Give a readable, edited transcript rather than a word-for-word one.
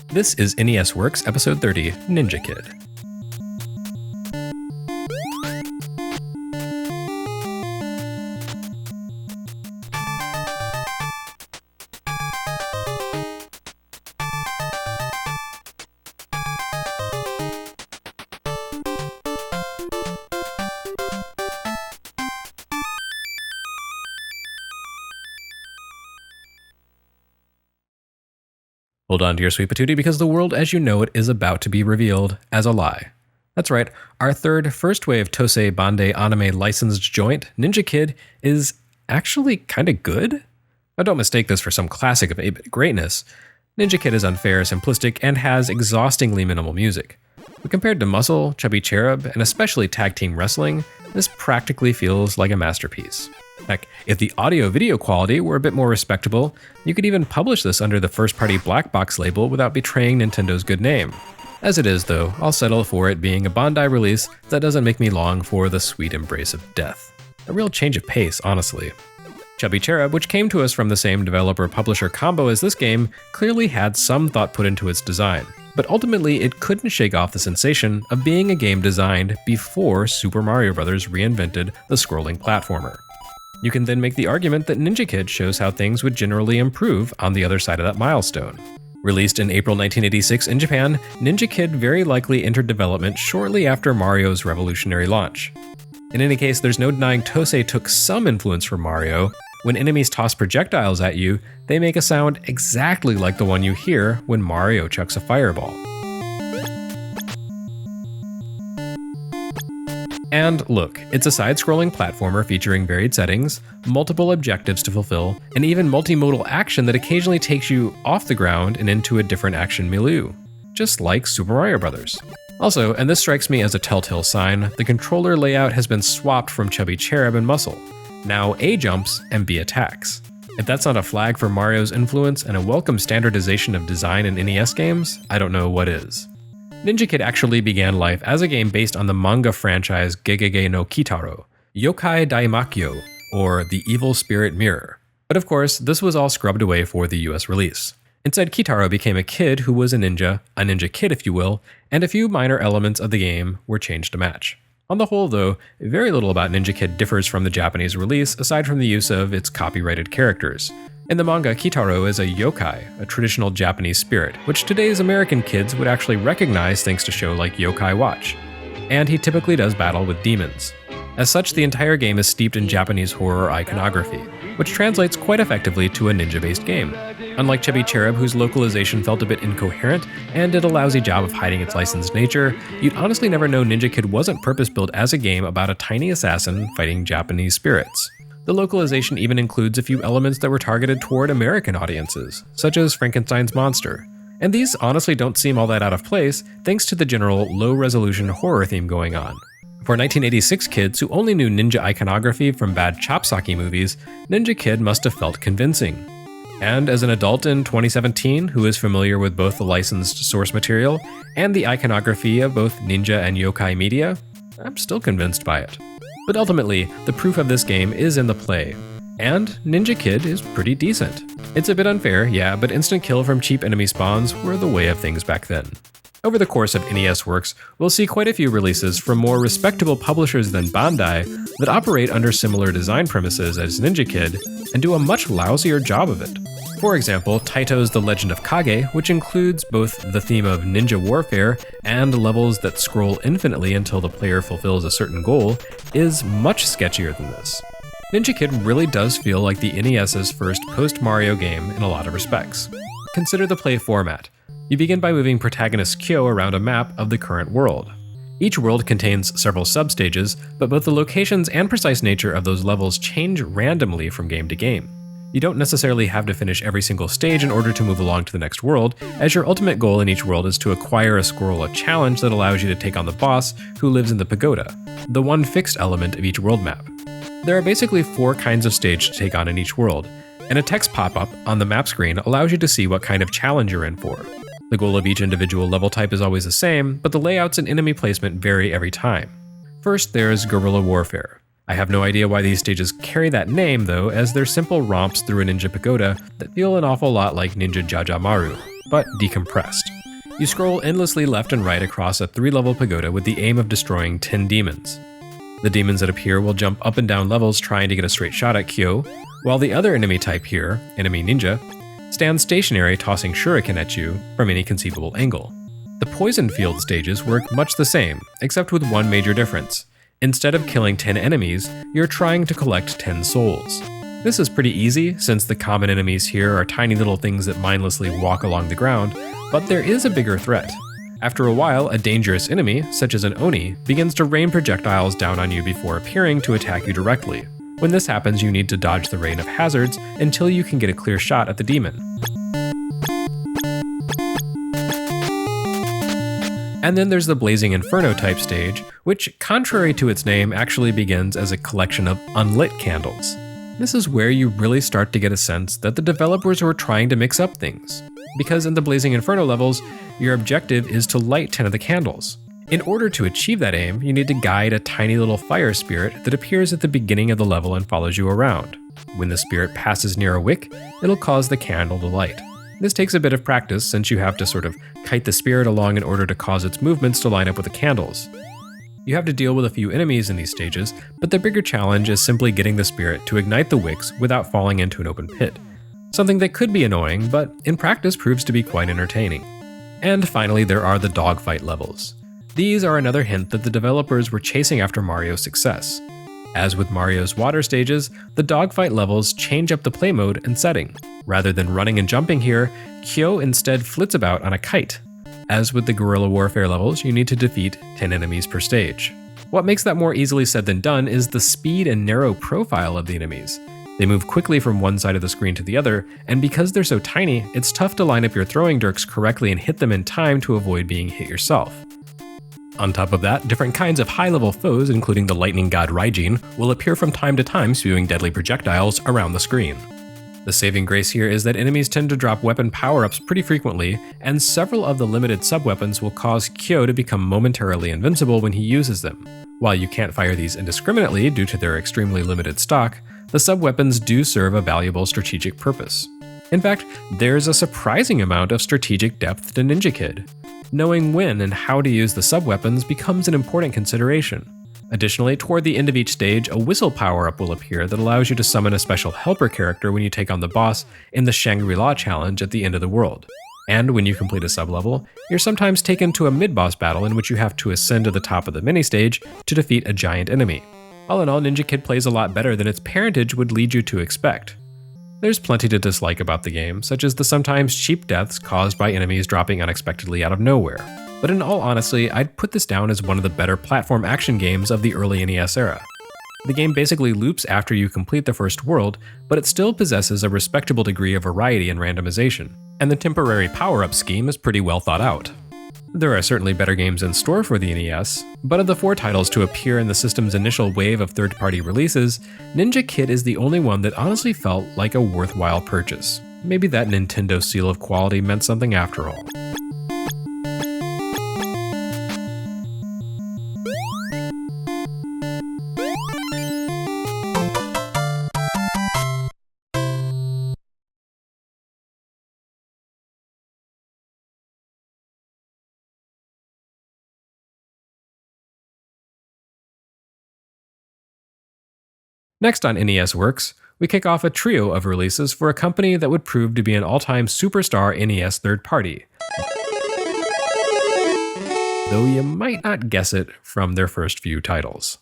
This is NES Works Episode 30, Ninja Kid. Hold on to your sweet patootie because the world as you know it is about to be revealed as a lie. That's right, our third first wave TOSE Bandai anime licensed joint, Ninja Kid, is actually kinda good? Now don't mistake this for some classic of 8-bit greatness. Ninja Kid is unfair, simplistic, and has exhaustingly minimal music. But compared to Muscle, Chubby Cherub, and especially tag team wrestling, this practically feels like a masterpiece. Heck, if the audio-video quality were a bit more respectable, you could even publish this under the first-party black box label without betraying Nintendo's good name. As it is, though, I'll settle for it being a Bandai release that doesn't make me long for the sweet embrace of death. A real change of pace, honestly. Chubby Cherub, which came to us from the same developer-publisher combo as this game, clearly had some thought put into its design, but ultimately it couldn't shake off the sensation of being a game designed before Super Mario Bros. Reinvented the scrolling platformer. You can then make the argument that Ninja Kid shows how things would generally improve on the other side of that milestone. Released in April 1986 in Japan, Ninja Kid very likely entered development shortly after Mario's revolutionary launch. In any case, there's no denying TOSE took some influence from Mario. When enemies toss projectiles at you, they make a sound exactly like the one you hear when Mario chucks a fireball. And look, it's a side-scrolling platformer featuring varied settings, multiple objectives to fulfill, and even multimodal action that occasionally takes you off the ground and into a different action milieu, just like Super Mario Bros. Also, and this strikes me as a telltale sign, the controller layout has been swapped from Chubby Cherub and Muscle. Now A jumps and B attacks. If that's not a flag for Mario's influence and a welcome standardization of design in NES games, I don't know what is. Ninja Kid actually began life as a game based on the manga franchise GEGEGE no KITARO, YOUKAI DAIMAKYOU, or The Evil Spirit Mirror. But of course, this was all scrubbed away for the US release. Instead, KITARO became a kid who was a ninja kid if you will, and a few minor elements of the game were changed to match. On the whole though, very little about Ninja Kid differs from the Japanese release aside from the use of its copyrighted characters. In the manga, KITARO is a yokai, a traditional Japanese spirit, which today's American kids would actually recognize thanks to shows like Yokai Watch. And he typically does battle with demons. As such, the entire game is steeped in Japanese horror iconography, which translates quite effectively to a ninja-based game. Unlike Chubby Cherub, whose localization felt a bit incoherent and did a lousy job of hiding its licensed nature, you'd honestly never know Ninja Kid wasn't purpose-built as a game about a tiny assassin fighting Japanese spirits. The localization even includes a few elements that were targeted toward American audiences, such as Frankenstein's monster. And these honestly don't seem all that out of place, thanks to the general low-resolution horror theme going on. For 1986 kids who only knew ninja iconography from bad chopsaki movies, Ninja Kid must have felt convincing. And as an adult in 2017 who is familiar with both the licensed source material and the iconography of both ninja and yokai media, I'm still convinced by it. But ultimately, the proof of this game is in the play, and Ninja Kid is pretty decent. It's a bit unfair, yeah, but instant kill from cheap enemy spawns were the way of things back then. Over the course of NES Works, we'll see quite a few releases from more respectable publishers than Bandai that operate under similar design premises as Ninja Kid and do a much lousier job of it. For example, Taito's The Legend of KAGE, which includes both the theme of ninja warfare and levels that scroll infinitely until the player fulfills a certain goal, is much sketchier than this. Ninja Kid really does feel like the NES's first post-Mario game in a lot of respects. Consider the play format. You begin by moving protagonist Kyo around a map of the current world. Each world contains several substages, but both the locations and precise nature of those levels change randomly from game to game. You don't necessarily have to finish every single stage in order to move along to the next world, as your ultimate goal in each world is to acquire a scroll of challenge that allows you to take on the boss who lives in the pagoda, the one fixed element of each world map. There are basically 4 kinds of stage to take on in each world, and a text pop-up on the map screen allows you to see what kind of challenge you're in for. The goal of each individual level type is always the same, but the layouts and enemy placement vary every time. First, there's guerrilla warfare. I have no idea why these stages carry that name though, as they're simple romps through a ninja pagoda that feel an awful lot like Ninja JAJAMARU. but decompressed. You scroll endlessly left and right across a 3-level pagoda with the aim of destroying 10 demons. The demons that appear will jump up and down levels trying to get a straight shot at Kyo, while the other enemy type here, Enemy Ninja, stands stationary tossing shuriken at you from any conceivable angle. The poison field stages work much the same, except with one major difference. Instead of killing 10 enemies, you're trying to collect 10 souls. This is pretty easy, since the common enemies here are tiny little things that mindlessly walk along the ground, but there is a bigger threat. After a while, a dangerous enemy, such as an Oni, begins to rain projectiles down on you before appearing to attack you directly. When this happens, you need to dodge the rain of hazards until you can get a clear shot at the demon. And then there's the Blazing Inferno type stage, which, contrary to its name, actually begins as a collection of unlit candles. This is where you really start to get a sense that the developers were trying to mix up things, because in the Blazing Inferno levels, your objective is to light 10 of the candles. In order to achieve that aim, you need to guide a tiny little fire spirit that appears at the beginning of the level and follows you around. When the spirit passes near a wick, it'll cause the candle to light. This takes a bit of practice since you have to sort of kite the spirit along in order to cause its movements to line up with the candles. You have to deal with a few enemies in these stages, but the bigger challenge is simply getting the spirit to ignite the wicks without falling into an open pit. Something that could be annoying, but in practice proves to be quite entertaining. And finally, there are the dogfight levels. These are another hint that the developers were chasing after Mario's success. As with Mario's water stages, the dogfight levels change up the play mode and setting. Rather than running and jumping here, Kyo instead flits about on a kite. As with the guerrilla warfare levels, you need to defeat 10 enemies per stage. What makes that more easily said than done is the speed and narrow profile of the enemies. They move quickly from one side of the screen to the other, and because they're so tiny, it's tough to line up your throwing dirks correctly and hit them in time to avoid being hit yourself. On top of that, different kinds of high-level foes, including the lightning god Raijin, will appear from time to time spewing deadly projectiles around the screen. The saving grace here is that enemies tend to drop weapon power-ups pretty frequently, and several of the limited sub-weapons will cause Kyo to become momentarily invincible when he uses them. While you can't fire these indiscriminately due to their extremely limited stock, the sub-weapons do serve a valuable strategic purpose. In fact, there's a surprising amount of strategic depth to Ninja Kid. Knowing when and how to use the sub-weapons becomes an important consideration. Additionally, toward the end of each stage, a whistle power-up will appear that allows you to summon a special helper character when you take on the boss in the Shangri-La challenge at the end of the world. And when you complete a sub-level, you're sometimes taken to a mid-boss battle in which you have to ascend to the top of the mini-stage to defeat a giant enemy. All in all, Ninja Kid plays a lot better than its parentage would lead you to expect. There's plenty to dislike about the game, such as the sometimes cheap deaths caused by enemies dropping unexpectedly out of nowhere. But in all honesty, I'd put this down as one of the better platform action games of the early NES era. The game basically loops after you complete the first world, but it still possesses a respectable degree of variety and randomization, and the temporary power-up scheme is pretty well thought out. There are certainly better games in store for the NES, but of the 4 titles to appear in the system's initial wave of third-party releases, Ninja Kid is the only one that honestly felt like a worthwhile purchase. Maybe that Nintendo seal of quality meant something after all. Next on NES Works, we kick off a trio of releases for a company that would prove to be an all-time superstar NES third party. Though you might not guess it from their first few titles.